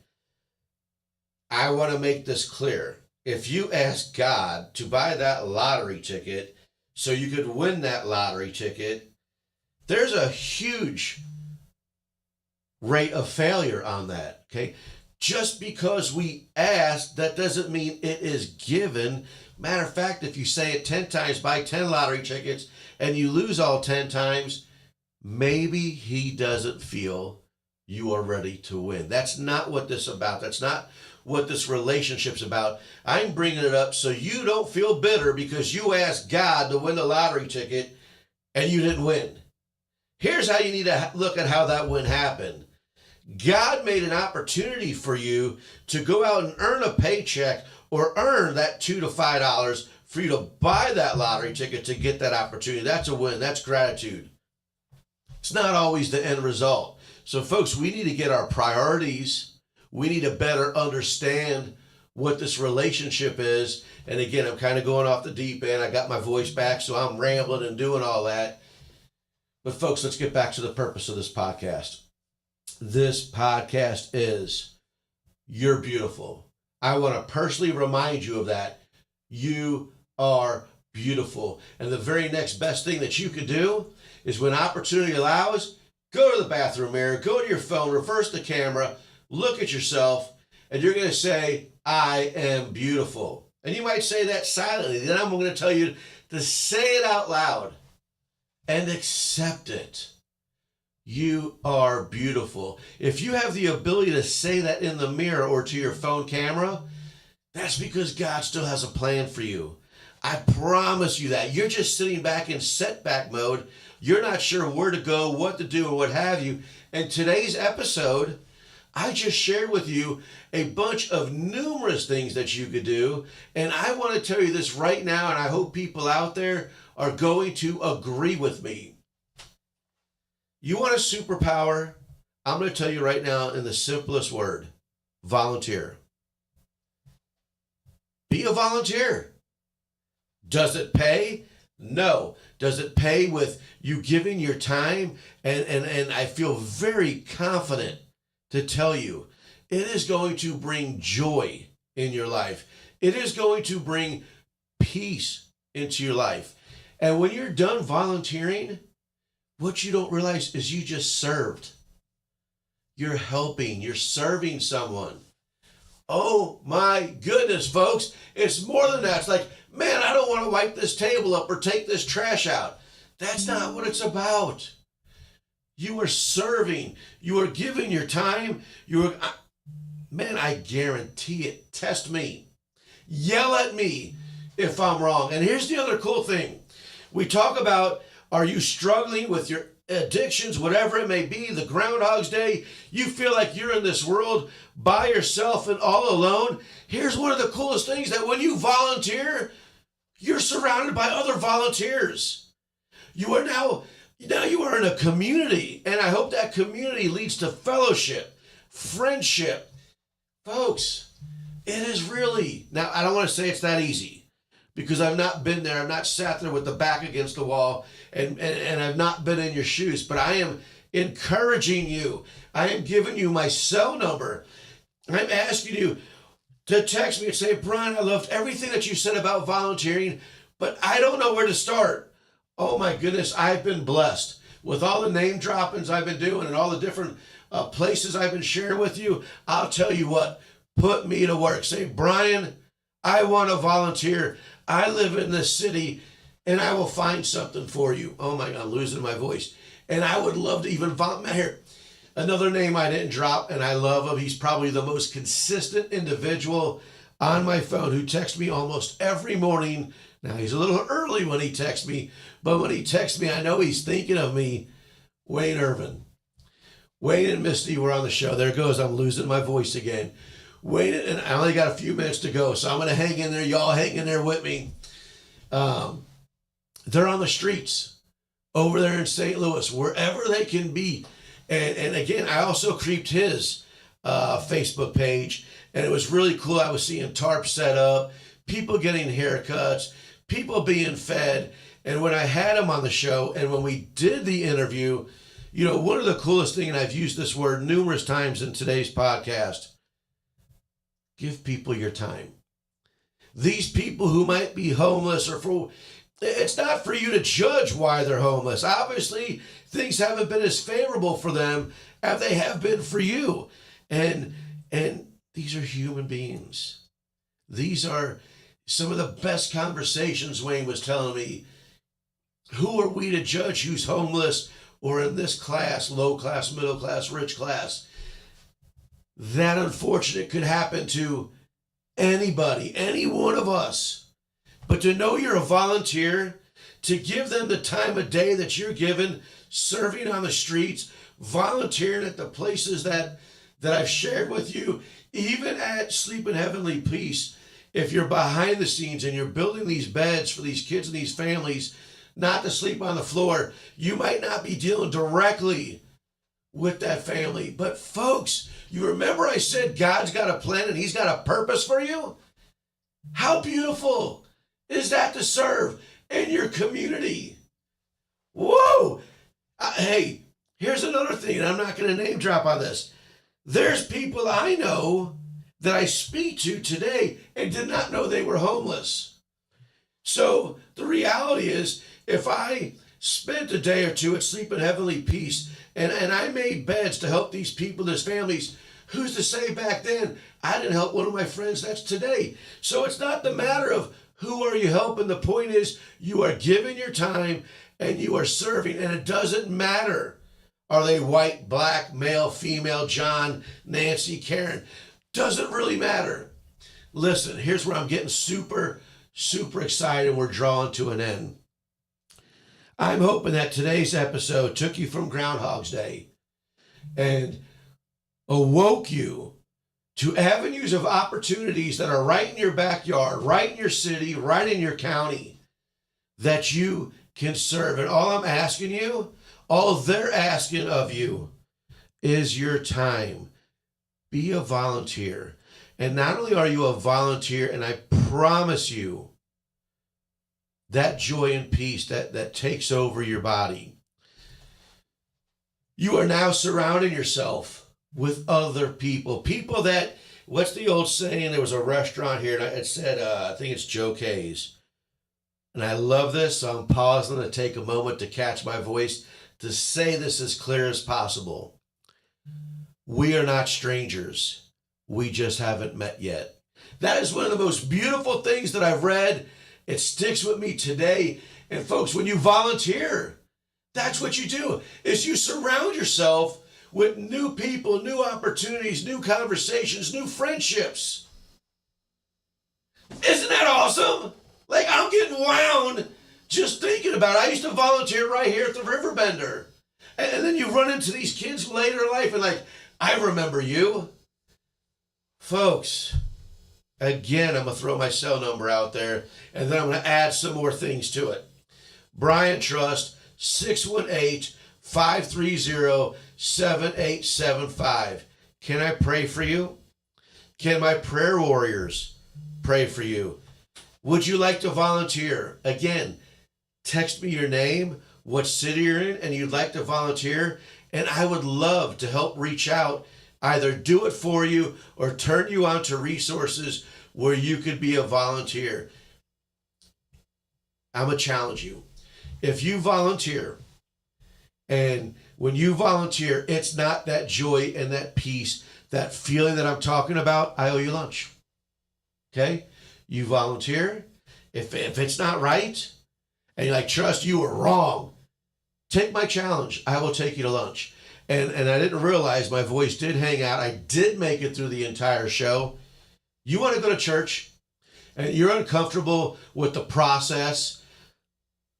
I want to make this clear. If you ask God to buy that lottery ticket so you could win that lottery ticket, there's a huge rate of failure on that, okay? Just because we ask, that doesn't mean it is given. Matter of fact, if you say it 10 times, buy 10 lottery tickets, and you lose all 10 times, maybe he doesn't feel you are ready to win. That's not what this is about. That's not what this relationship's about. I'm bringing it up so you don't feel bitter because you asked God to win the lottery ticket and you didn't win. Here's how you need to look at how that win happened. God made an opportunity for you to go out and earn a paycheck or earn that $2 to $5 for you to buy that lottery ticket to get that opportunity. That's a win. That's gratitude. It's not always the end result. So folks, we need to get our priorities. We need to better understand what this relationship is. And again, I'm kind of going off the deep end. I got my voice back, so I'm rambling and doing all that. But folks, let's get back to the purpose of this podcast. This podcast is You're Beautiful. I want to personally remind you of that. You are beautiful. And the very next best thing that you could do is when opportunity allows, go to the bathroom mirror, go to your phone, reverse the camera, look at yourself, and you're going to say, I am beautiful. And you might say that silently. Then I'm going to tell you to say it out loud and accept it. You are beautiful. If you have the ability to say that in the mirror or to your phone camera, that's because God still has a plan for you. I promise you that. You're just sitting back in setback mode. You're not sure where to go, what to do, or what have you. And today's episode, I just shared with you a bunch of numerous things that you could do. And I want to tell you this right now, and I hope people out there are going to agree with me. You want a superpower? I'm going to tell you right now in the simplest word, volunteer. Be a volunteer. Does it pay? No. Does it pay with you giving your time? And I feel very confident to tell you, it is going to bring joy in your life. It is going to bring peace into your life. And when you're done volunteering, what you don't realize is you just served. You're helping, you're serving someone. Oh my goodness, folks. It's more than that. It's like, man, I don't want to wipe this table up or take this trash out. That's not what it's about. You are serving. You are giving your time. Man, I guarantee it. Test me. Yell at me if I'm wrong. And here's the other cool thing. We talk about, are you struggling with your addictions, whatever it may be, the Groundhog's Day, you feel like you're in this world by yourself and all alone. Here's one of the coolest things, that when you volunteer, you're surrounded by other volunteers. You are now you are in a community, and I hope that community leads to fellowship, friendship. Folks, it is really, now I don't want to say it's that easy, because I've not been there. I've not sat there with the back against the wall, and I've not been in your shoes, but I am encouraging you. I am giving you my cell number. I'm asking you to text me and say, Brian, I loved everything that you said about volunteering, but I don't know where to start. Oh my goodness, I've been blessed with all the name droppings I've been doing and all the different places I've been sharing with you. I'll tell you what, put me to work. Say, Brian, I want to volunteer. I live in this city, and I will find something for you. Oh my God, I'm losing my voice. And I would love to even volunteer. Here, another name I didn't drop, and I love him. He's probably the most consistent individual on my phone who texts me almost every morning. Now, he's a little early when he texts me, but when he texts me, I know he's thinking of me. Wayne Irvin. Wayne and Misty were on the show. There it goes. I'm losing my voice again. Wayne, and I only got a few minutes to go, so I'm going to hang in there. Y'all hang in there with me. They're on the streets over there in St. Louis, wherever they can be. And again, I also creeped his Facebook page, and it was really cool. I was seeing tarps set up, people getting haircuts, people being fed. And when I had him on the show, and when we did the interview, you know, one of the coolest things, and I've used this word numerous times in today's podcast, give people your time. These people who might be homeless, it's not for you to judge why they're homeless. Obviously, things haven't been as favorable for them as they have been for you. And these are human beings. These are some of the best conversations. Wayne was telling me, who are we to judge who's homeless or in this class, low class, middle class, rich class? That unfortunate could happen to anybody, any one of us. But to know you're a volunteer, to give them the time of day that you're given, serving on the streets, volunteering at the places that I've shared with you, even at Sleep in Heavenly Peace, if you're behind the scenes and you're building these beds for these kids and these families not to sleep on the floor, you might not be dealing directly with that family. But folks, you remember I said God's got a plan and he's got a purpose for you? How beautiful is that to serve in your community? Whoa! Hey, here's another thing, and I'm not going to name drop on this. There's people I know that I speak to today and did not know they were homeless. So the reality is, if I spent a day or two at Sleep in Heavenly Peace and I made beds to help these people, these families, who's to say back then I didn't help one of my friends that's today? So it's not the matter of who are you helping. The point is you are giving your time and you are serving, and it doesn't matter. Are they white, black, male, female, John, Nancy, Karen? Doesn't really matter. Listen, here's where I'm getting super, super excited. We're drawing to an end. I'm hoping that today's episode took you from Groundhog's Day and awoke you to avenues of opportunities that are right in your backyard, right in your city, right in your county, that you can serve. And all I'm asking you, all they're asking of you, is your time. Be a volunteer. And not only are you a volunteer, and I promise you, that joy and peace that takes over your body. You are now surrounding yourself with other people that What's the old saying? There was a restaurant here, and it said, I think it's Joe K's. And I love this, so I'm pausing to take a moment to catch my voice to say this as clear as possible. We are not strangers. We just haven't met yet. That is one of the most beautiful things that I've read. It sticks with me today. And folks, when you volunteer, that's what you do, is you surround yourself with new people, new opportunities, new conversations, new friendships. Isn't that awesome? Like, I'm getting wound just thinking about it. I used to volunteer right here at the RiverBender. And then you run into these kids later in life and like, I remember you. Folks, again, I'm going to throw my cell number out there, and then I'm going to add some more things to it. Brian Trust, 618-530-7875. Can I pray for you? Can my prayer warriors pray for you? Would you like to volunteer? Again, text me your name, what city you're in, and you'd like to volunteer, and I would love to help reach out, either do it for you or turn you on to resources where you could be a volunteer. I'm going to challenge you. If you volunteer, and when you volunteer, it's not that joy and that peace, that feeling that I'm talking about, I owe you lunch. Okay? You volunteer. If it's not right, and you're like, Trust, you were wrong, take my challenge. I will take you to lunch. And I didn't realize my voice did hang out. I did make it through the entire show. You want to go to church, and you're uncomfortable with the process,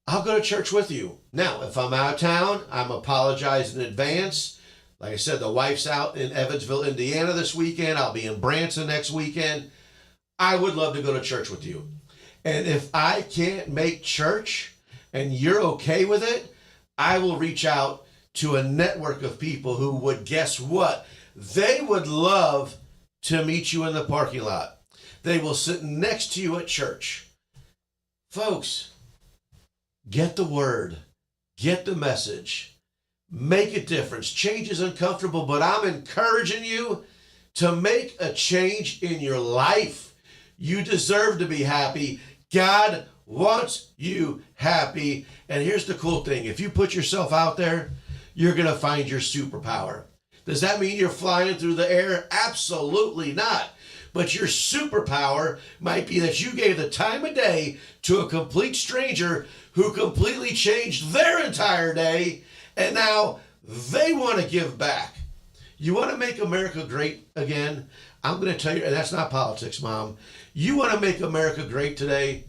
I'll go to church with you. Now, if I'm out of town, I'm apologizing in advance. Like I said, the wife's out in Evansville, Indiana this weekend. I'll be in Branson next weekend. I would love to go to church with you. And if I can't make church and you're okay with it, I will reach out to a network of people who would, guess what? They would love to meet you in the parking lot. They will sit next to you at church. Folks, get the word, get the message, make a difference. Change is uncomfortable, but I'm encouraging you to make a change in your life. You deserve to be happy. God wants you happy. And here's the cool thing. If you put yourself out there, you're going to find your superpower. Does that mean you're flying through the air? Absolutely not. But your superpower might be that you gave the time of day to a complete stranger who completely changed their entire day, and now they want to give back. You want to make America great again? I'm going to tell you, and that's not politics, Mom. You want to make America great today?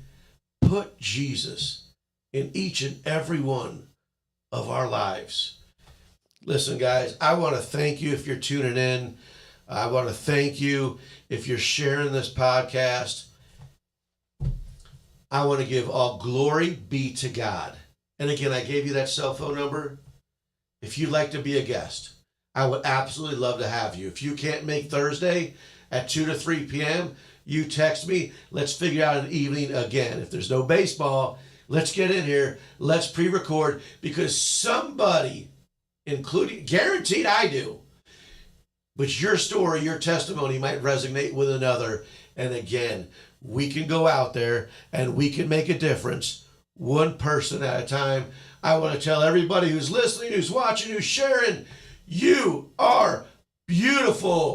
Put Jesus in each and every one of our lives. Listen, guys, I want to thank you if you're tuning in. I want to thank you if you're sharing this podcast. I want to give all glory be to God. And again, I gave you that cell phone number. If you'd like to be a guest, I would absolutely love to have you. If you can't make Thursday at 2 to 3 p.m., you text me. Let's figure out an evening again. If there's no baseball, let's get in here. Let's pre-record, because somebody, including, guaranteed I do, but your story, your testimony might resonate with another. And again, we can go out there and we can make a difference, one person at a time. I want to tell everybody who's listening, who's watching, who's sharing, you are beautiful.